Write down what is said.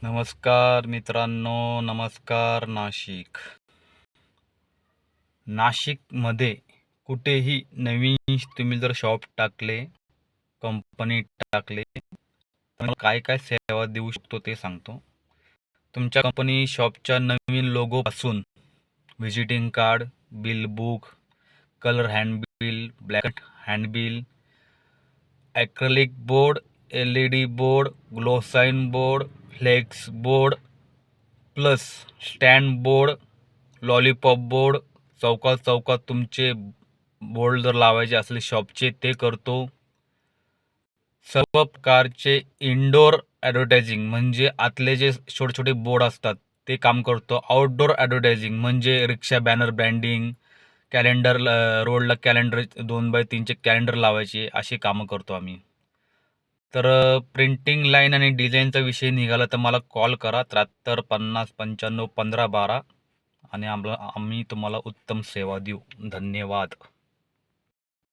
नमस्कार मित्रांनो, नमस्कार नाशिकमध्ये कुठेही नवीन तुम्ही जर शॉप टाकले, कंपनी टाकले, तर काय काय सेवा देऊ शकतो ते सांगतो. तुमच्या कंपनी शॉपच्या नवीन लोगोपासून visiting card, bill book, colour handbill, black handbill, acrylic board, LED board, glow sign board, flex board plus stand board, lollipop board, चौकात चौकात तुमचे बोर्ड जर लावायचे असले शॉपचे ते करतो. सर्व प्रकारचे इनडोअर ॲडव्हर्टायझिंग म्हणजे आतले जे छोटे छोटे बोर्ड असतात ते काम करतो. आउटडोअर ॲडव्हर्टायझिंग म्हणजे रिक्षा बॅनर ब्रँडिंग, कॅलेंडर, रोडला कॅलेंडर 2x3चे कॅलेंडर लावायचे अशी कामं करतो आम्ही. तर प्रिंटिंग लाईन आणि डिझाईनचा विषय निघाला तर मला कॉल करा 73 50 95 15 12 आणि आम्ही तुम्हाला उत्तम सेवा देऊ. धन्यवाद.